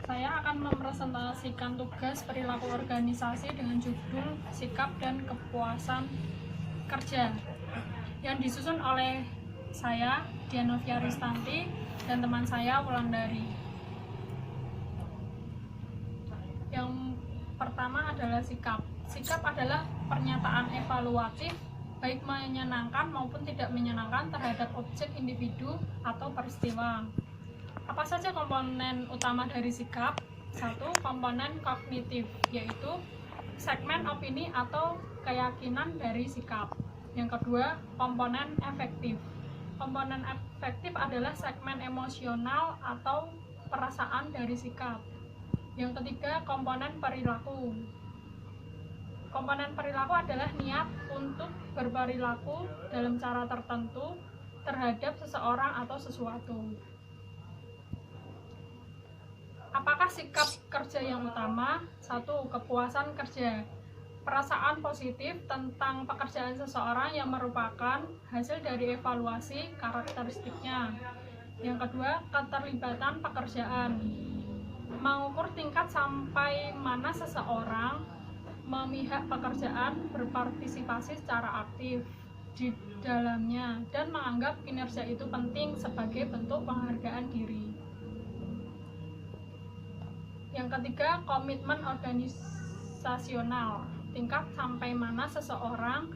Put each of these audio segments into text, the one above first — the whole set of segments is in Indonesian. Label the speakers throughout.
Speaker 1: Saya akan mempresentasikan tugas perilaku organisasi dengan judul Sikap dan Kepuasan Kerja yang disusun oleh saya, Dianovia Ristanti, dan teman saya, Wulandari. Yang pertama adalah sikap. Sikap adalah pernyataan evaluatif baik menyenangkan maupun tidak menyenangkan terhadap objek, individu, atau peristiwa. Apa saja komponen utama dari sikap? 1. Komponen kognitif, yaitu segmen opini atau keyakinan dari sikap. Yang kedua, komponen efektif. Komponen efektif adalah segmen emosional atau perasaan dari sikap. Yang ketiga, komponen perilaku. Komponen perilaku adalah niat untuk berperilaku dalam cara tertentu terhadap seseorang atau sesuatu. Apakah sikap kerja yang utama? 1. Kepuasan kerja. Perasaan positif tentang pekerjaan seseorang yang merupakan hasil dari evaluasi karakteristiknya. Yang kedua, keterlibatan pekerjaan. Mengukur tingkat sampai mana seseorang memihak pekerjaan, berpartisipasi secara aktif di dalamnya, dan menganggap kinerja itu penting sebagai bentuk penghargaan diri. Yang ketiga, komitmen organisasional. Tingkat sampai mana seseorang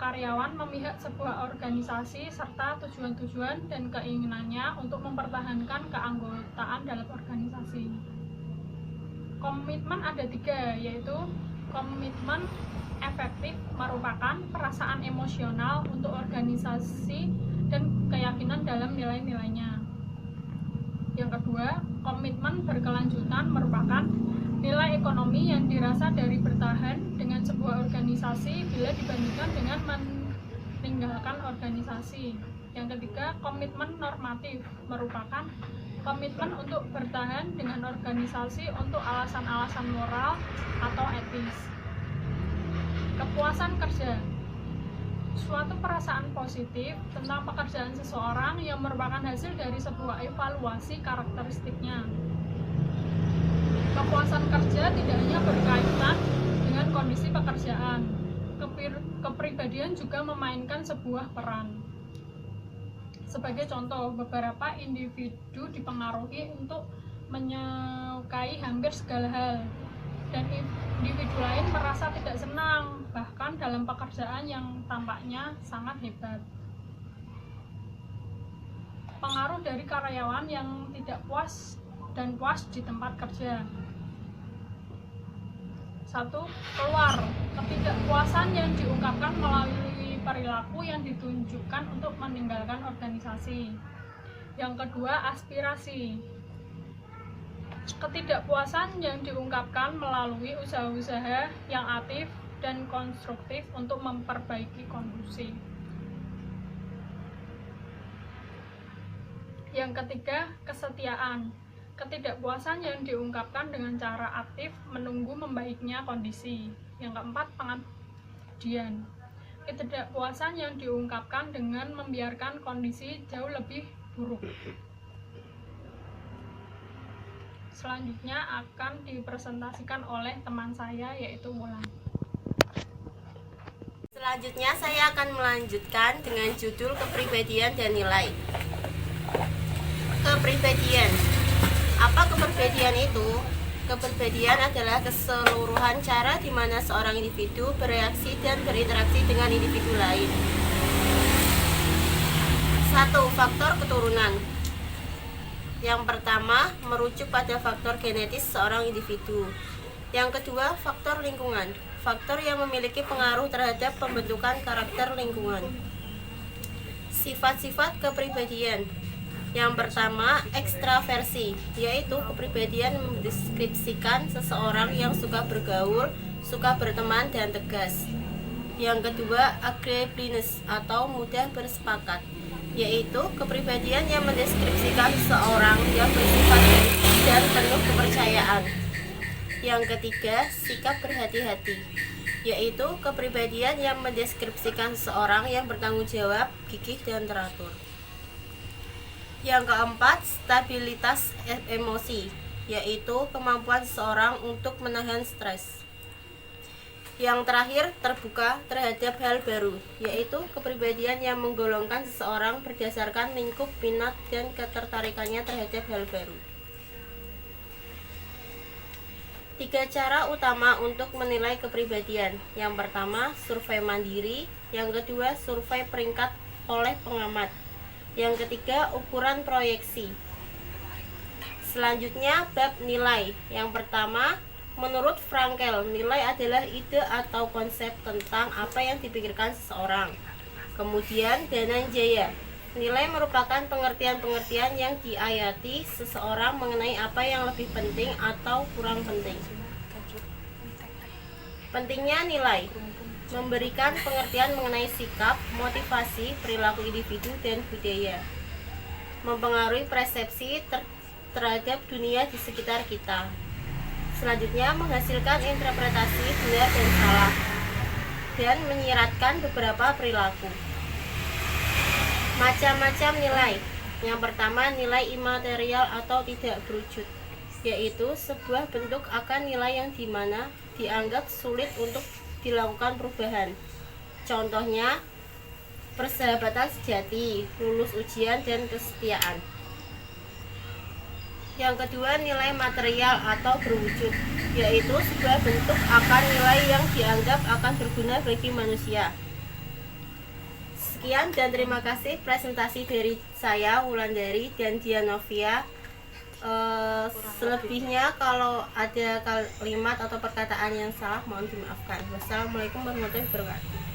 Speaker 1: karyawan memihak sebuah organisasi serta tujuan-tujuan dan keinginannya untuk mempertahankan keanggotaan dalam organisasi. Komitmen ada 3, yaitu komitmen efektif merupakan perasaan emosional untuk organisasi dan keyakinan dalam nilai-nilainya. Yang kedua, komitmen berkelanjutan merupakan nilai ekonomi yang dirasa dari bertahan dengan sebuah organisasi bila dibandingkan dengan meninggalkan organisasi. Yang ketiga, komitmen normatif merupakan komitmen untuk bertahan dengan organisasi untuk alasan-alasan moral atau etis. Kepuasan kerja, suatu perasaan positif tentang pekerjaan seseorang yang merupakan hasil dari sebuah evaluasi karakteristiknya. Kepuasan kerja tidak hanya berkaitan dengan kondisi pekerjaan, kepribadian juga memainkan sebuah peran. Sebagai contoh, beberapa individu dipengaruhi untuk menyukai hampir segala hal, dan individu lain merasa tidak senang, bahkan dalam pekerjaan yang tampaknya sangat hebat. Pengaruh dari karyawan yang tidak puas dan puas di tempat kerja. 1. Keluar. Ketidakpuasan yang diungkapkan melalui perilaku yang ditunjukkan untuk meninggalkan organisasi. Yang kedua, aspirasi. Ketidakpuasan yang diungkapkan melalui usaha-usaha yang aktif dan konstruktif untuk memperbaiki kondisi. Yang ketiga, kesetiaan. Ketidakpuasan yang diungkapkan dengan cara aktif menunggu membaiknya kondisi. Yang keempat, pengabdian. Ketidakpuasan yang diungkapkan dengan membiarkan kondisi jauh lebih buruk. Selanjutnya akan dipresentasikan oleh teman saya, yaitu Wulan.
Speaker 2: Selanjutnya saya akan melanjutkan dengan judul kepribadian dan nilai. Kepribadian. Apa kepribadian itu? Kepribadian adalah keseluruhan cara di mana seorang individu bereaksi dan berinteraksi dengan individu lain. 1. Faktor keturunan. Yang pertama, merujuk pada faktor genetis seorang individu. Yang kedua, faktor lingkungan. Faktor yang memiliki pengaruh terhadap pembentukan karakter lingkungan. Sifat-sifat kepribadian. Yang pertama, ekstraversi, yaitu kepribadian mendeskripsikan seseorang yang suka bergaul, suka berteman, dan tegas. Yang kedua, agreeableness atau mudah bersepakat, yaitu kepribadian yang mendeskripsikan seseorang yang bersifat baik dan penuh kepercayaan. Yang ketiga, sikap berhati-hati, yaitu kepribadian yang mendeskripsikan seseorang yang bertanggung jawab, gigih, dan teratur. Yang keempat, stabilitas emosi, yaitu kemampuan seseorang untuk menahan stres. Yang terakhir, terbuka terhadap hal baru, yaitu kepribadian yang menggolongkan seseorang berdasarkan lingkup minat dan ketertarikannya terhadap hal baru. 3 cara utama untuk menilai kepribadian. Yang pertama, survei mandiri. Yang kedua, survei peringkat oleh pengamat. Yang ketiga, ukuran proyeksi. Selanjutnya, bab nilai. Yang pertama, menurut Frankel, nilai adalah ide atau konsep tentang apa yang dipikirkan seseorang. Kemudian, Dhananjaya, nilai merupakan pengertian-pengertian yang diayati seseorang mengenai apa yang lebih penting atau kurang penting. Pentingnya nilai memberikan pengertian mengenai sikap, motivasi, perilaku individu, dan budaya. Mempengaruhi persepsi terhadap dunia di sekitar kita. Selanjutnya, menghasilkan interpretasi benar dan salah, dan menyiratkan beberapa perilaku. Macam-macam nilai. Yang pertama, nilai imaterial atau tidak berwujud, yaitu sebuah bentuk akan nilai yang dimana dianggap sulit untuk dilakukan perubahan. Contohnya, persahabatan sejati, lulus ujian, dan kesetiaan. Yang kedua, nilai material atau berwujud, yaitu sebuah bentuk akan nilai yang dianggap akan berguna bagi manusia. Sekian dan terima kasih presentasi dari saya, Wulandari dan Dianovia. Selebihnya kalau ada kalimat atau perkataan yang salah mohon dimaafkan. Wassalamualaikum warahmatullahi wabarakatuh.